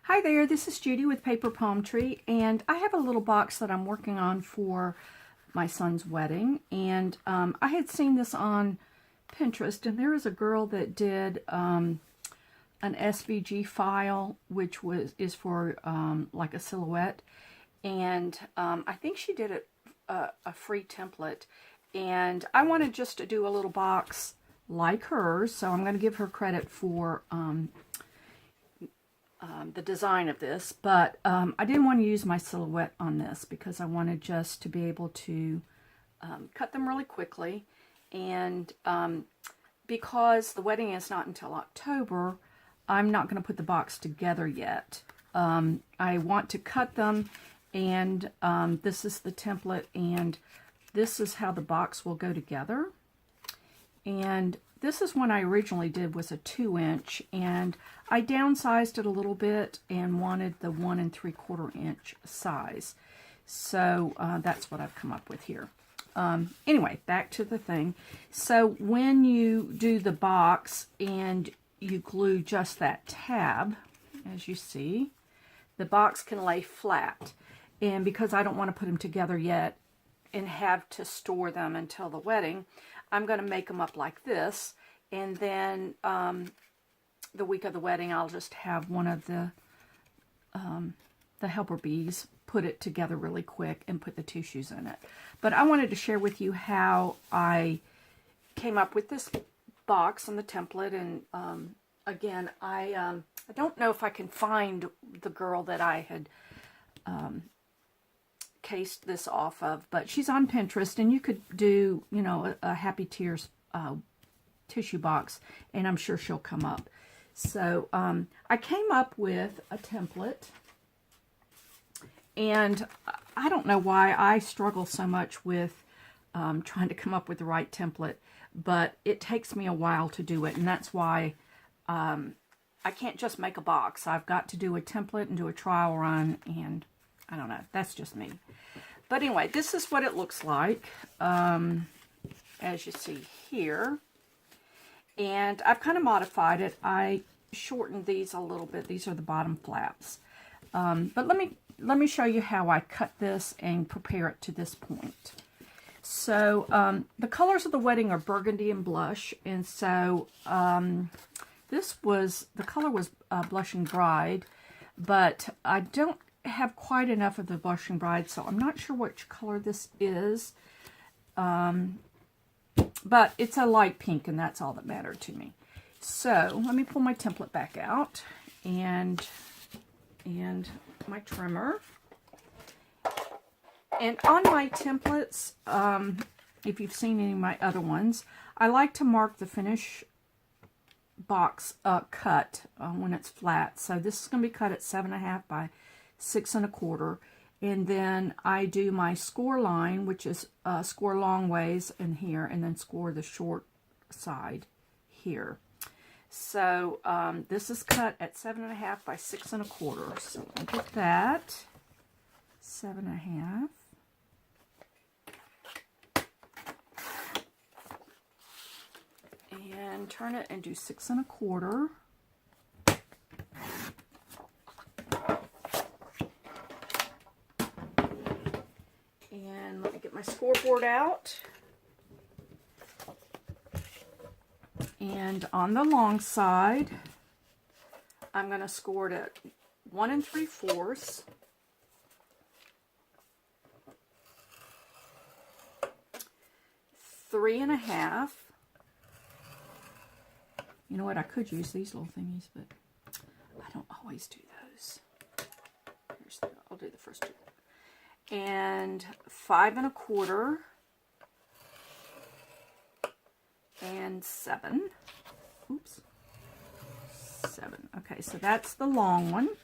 Hi there, this is Judy with Paper Palm Tree, and I have a little box that I'm working on for my son's wedding, and I had seen this on Pinterest, and there is a girl that did an SVG file, which is for like a silhouette, and I think she did a free template, and I wanted just to do a little box like hers, so I'm going to give her credit for the design of this, but I didn't want to use my silhouette on this because I wanted just to be able to cut them really quickly, and because the wedding is not until October, I'm not going to put the box together yet. I want to cut them, and this is the template, and this is how the box will go together. And this is one I originally did, was a 2-inch, and I downsized it a little bit and wanted the 1 3/4 inch size. So that's what I've come up with here. Anyway, back to the thing. So when you do the box and you glue just that tab, as you see, the box can lay flat. And because I don't want to put them together yet and have to store them until the wedding, I'm going to make them up like this, and then the week of the wedding, I'll just have one of the helper bees put it together really quick and put the tissues in it. But I wanted to share with you how I came up with this box and the template. And again, I don't know if I can find the girl that I had cased this off of, but she's on Pinterest, and you could do, you know, a Happy Tears tissue box, and I'm sure she'll come up. So I came up with a template, and I don't know why I struggle so much with trying to come up with the right template, but it takes me a while to do it, and that's why I can't just make a box. I've got to do a template and do a trial run, and I don't know, that's just me. But anyway, this is what it looks like, as you see here. And I've kind of modified it. I shortened these a little bit. These are the bottom flaps. But let me show you how I cut this and prepare it to this point. So the colors of the wedding are burgundy and blush, and so the color was Blushing Bride, but I don't have quite enough of the Blushing Bride, so I'm not sure which color this is. But it's a light pink, and that's all that mattered to me. So let me pull my template back out, and my trimmer. And on my templates, if you've seen any of my other ones, I like to mark the finish box cut when it's flat. So this is going to be cut at 7.5 by 6 1/4, and then I do my score line, which is score long ways in here, and then score the short side here. So this is cut at 7.5 by 6 1/4. So I'll get that 7.5. And turn it and do 6 1/4. And let me get my scoreboard out. And on the long side, I'm going to score it at 1 3/4. 3.5. You know what? I could use these little thingies, but I don't always do those. I'll do the first two. And 5 1/4. And 7. Oops. 7. Okay, so that's the long one.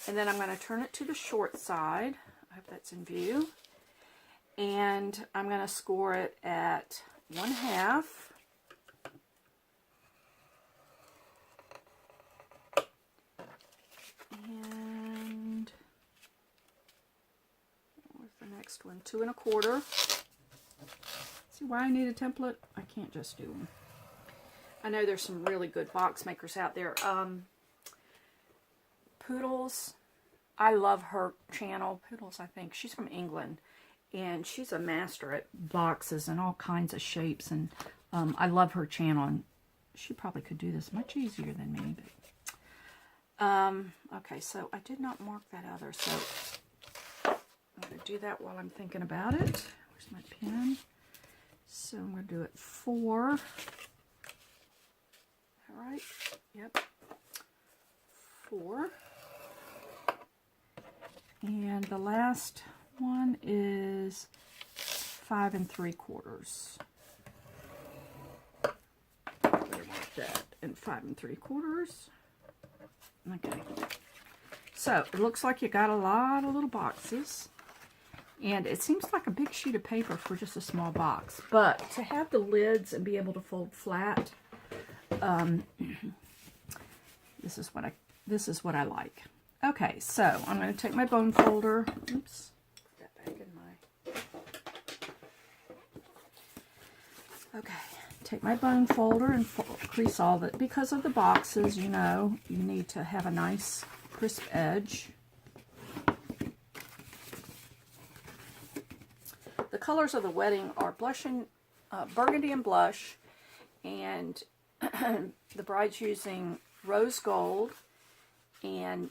And then I'm going to turn it to the short side. I hope that's in view. And I'm going to score it at 1/2. And where's the next one? 2 1/4. See why I need a template? I can't just do them. I know there's some really good box makers out there. Poodles. I love her channel. Poodles, I think. She's from England. And she's a master at boxes and all kinds of shapes. And I love her channel. And she probably could do this much easier than me. But, okay, so I did not mark that other. So I'm going to do that while I'm thinking about it. Where's my pen? So I'm going to do it 4. All right. Yep. 4. And the last one is 5 3/4. Like that, and 5 3/4. Okay. So it looks like you got a lot of little boxes, and it seems like a big sheet of paper for just a small box. But to have the lids and be able to fold flat, this is what I like. Okay, so I'm going to take my bone folder. Oops, put that back in my. Okay, take my bone folder and crease all of it. Because of the boxes, you know, you need to have a nice crisp edge. The colors of the wedding are burgundy and blush, and the bride's using rose gold, and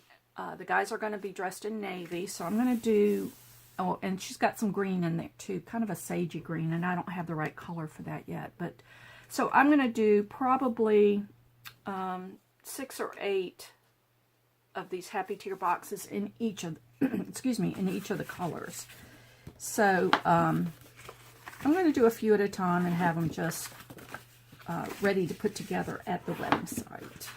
the guys are going to be dressed in navy, so I'm going to do, oh, and she's got some green in there too, kind of a sagey green, and I don't have the right color for that yet, but, so I'm going to do probably 6 or 8 of these Happy Tear boxes in each of, excuse me, in each of the colors. So, I'm going to do a few at a time and have them just ready to put together at the wedding site.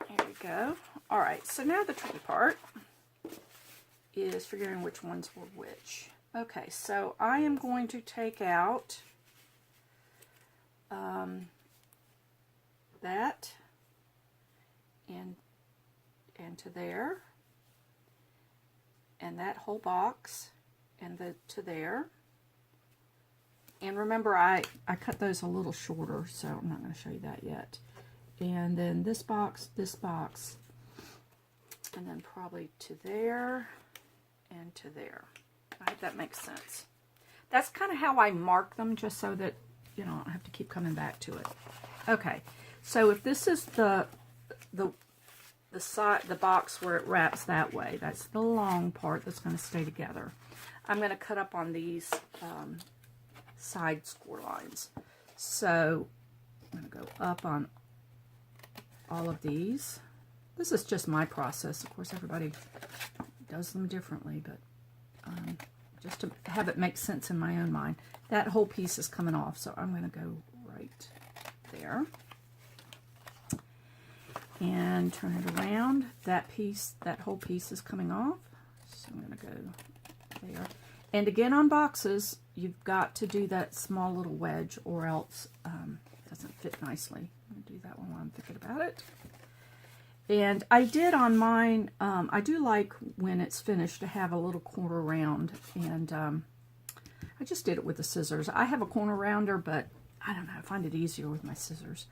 There we go. All right, so now the tricky part is figuring which ones were which. Okay, so I am going to take out that and to there, and that whole box, and to there. And remember, I cut those a little shorter, so I'm not going to show you that yet. And then this box, and then probably to there, and to there. I hope that makes sense. That's kind of how I mark them, just so that, you know, I don't have to keep coming back to it. Okay, so if this is the side, the box where it wraps that way, that's the long part that's going to stay together. I'm going to cut up on these side score lines. So I'm going to go up on all of these. This is just my process. Of course, everybody does them differently, but just to have it make sense in my own mind. That whole piece is coming off, so I'm going to go right there. And turn it around. That piece, that whole piece is coming off. So I'm going to go there. And again, on boxes, you've got to do that small little wedge, or else it doesn't fit nicely. I'm going to do that one while I'm thinking about it. And I did on mine, I do like when it's finished to have a little corner round. And I just did it with the scissors. I have a corner rounder, but I don't know, I find it easier with my scissors.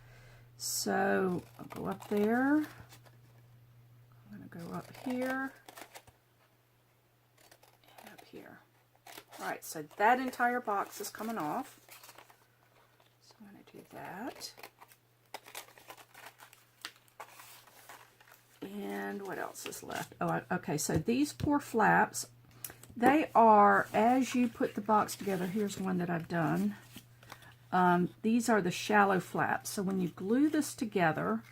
So I'll go up there. I'm going to go up here. And up here. Alright, so that entire box is coming off. So I'm going to do that. And what else is left? Oh, okay, so these 4 flaps, they are, as you put the box together, here's one that I've done. These are the shallow flaps. So when you glue this together,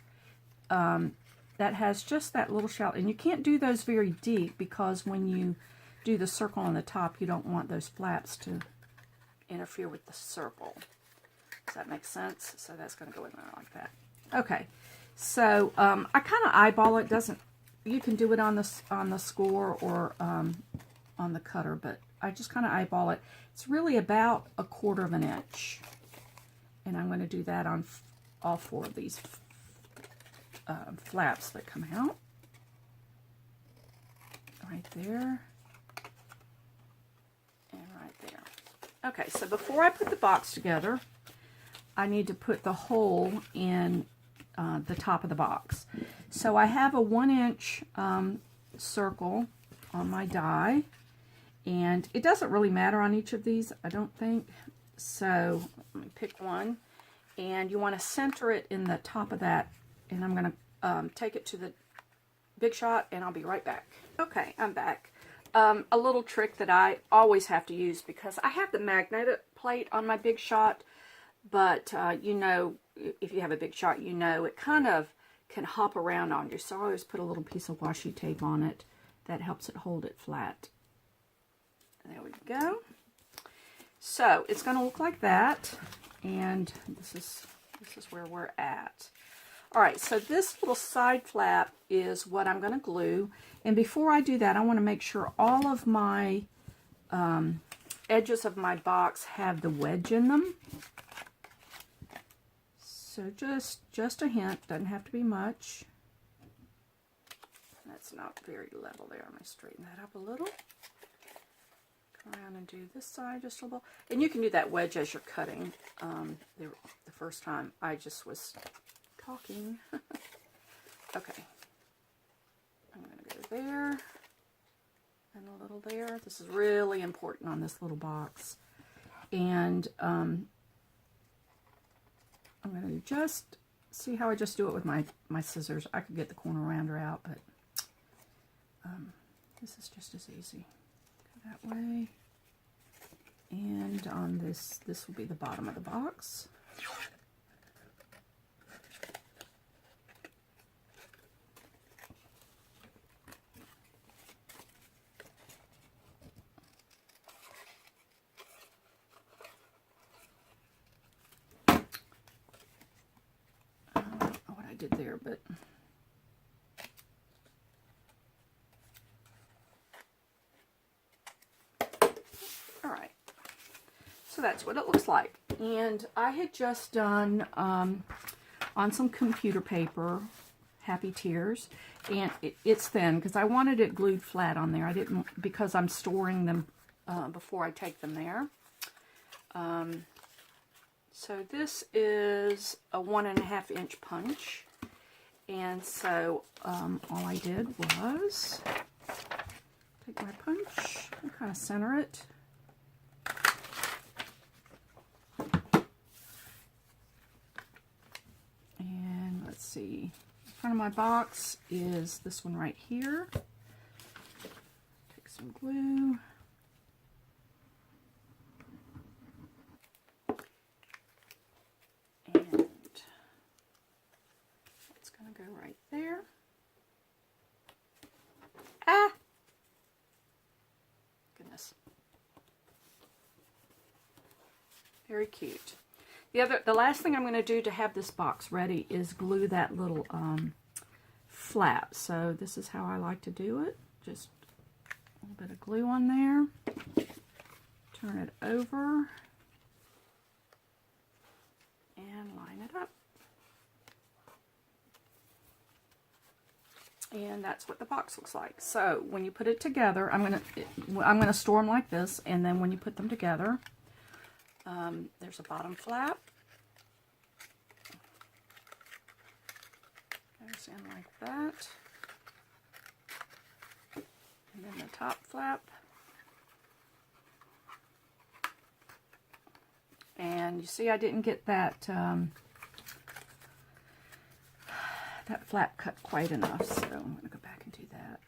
that has just that little shallow, and you can't do those very deep because when you do the circle on the top, you don't want those flaps to interfere with the circle. Does that make sense? So that's going to go in there like that. Okay, so I kind of eyeball it. You can do it on the score or on the cutter, but I just kind of eyeball it. It's really about 1/4 inch. And I'm going to do that on all 4 of these flaps that come out. Right there. And right there. Okay, so before I put the box together, I need to put the hole in the top of the box. So I have a 1-inch circle on my die, and it doesn't really matter on each of these, I don't think. So let me pick one, and you want to center it in the top of that, and I'm going to take it to the Big Shot, and I'll be right back. Okay, I'm back. A little trick that I always have to use, because I have the magnetic plate on my Big Shot, but you know, if you have a Big Shot, you know it kind of can hop around on you. So I always put a little piece of washi tape on it. That helps it hold it flat. There we go. So it's going to look like that, and this is where we're at. All right, so this little side flap is what I'm going to glue. And before I do that, I want to make sure all of my edges of my box have the wedge in them. So just a hint, doesn't have to be much. That's not very level there. I'm going to straighten that up a little. Come around and do this side just a little. And you can do that wedge as you're cutting. The first time I just was talking. Okay. I'm going to go there and a little there. This is really important on this little box. And I'm going to just see how I just do it with my scissors. I could get the corner rounder out, but this is just as easy. Go that way. And on this will be the bottom of the box. Did there, but all right, so that's what it looks like. And I had just done on some computer paper Happy Tears, and it's thin because I wanted it glued flat on there. I didn't, because I'm storing them before I take them there. So this is a 1.5 inch punch. And so all I did was take my punch and kind of center it. And let's see, in front of my box is this one right here. Take some glue. Go right there. Ah! Goodness. Very cute. The last thing I'm going to do to have this box ready is glue that little flap. So this is how I like to do it. Just a little bit of glue on there. Turn it over. And line it up. And that's what the box looks like. So when you put it together, I'm gonna store them like this, and then when you put them together, there's a bottom flap. Goes in like that, and then the top flap, and you see I didn't get that. That flap cut quite enough, so I'm going to go back and do that.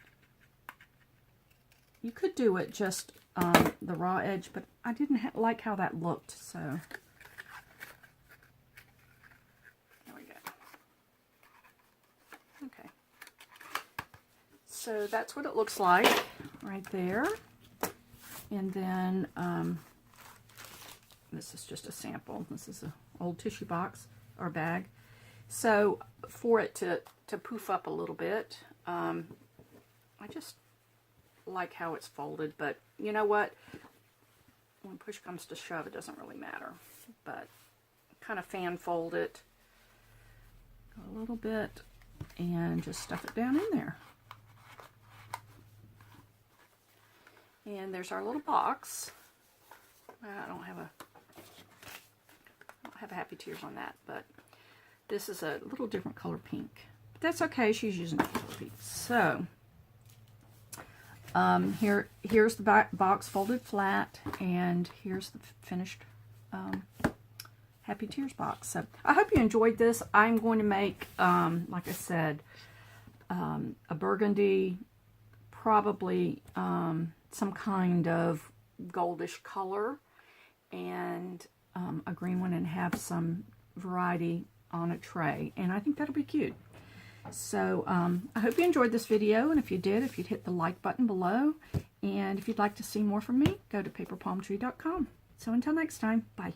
You could do it just the raw edge, but I didn't like how that looked, so there we go. Okay, so that's what it looks like right there. And then this is just a sample. This is an old tissue box or bag. So for it to poof up a little bit, I just like how it's folded, but you know what? When push comes to shove, it doesn't really matter. But kind of fan fold it a little bit and just stuff it down in there. And there's our little box. I don't have have happy tears on that, but this is a little different color pink. But that's okay, she's using a color pink. So, here's the box folded flat, and here's the finished Happy Tears box. So I hope you enjoyed this. I'm going to make, like I said, a burgundy, probably some kind of goldish color, and a green one, and have some variety on a tray. And I think that'll be cute. So I hope you enjoyed this video, and if you did, if you'd hit the like button below, and if you'd like to see more from me, go to paperpalmtree.com. So until next time, bye.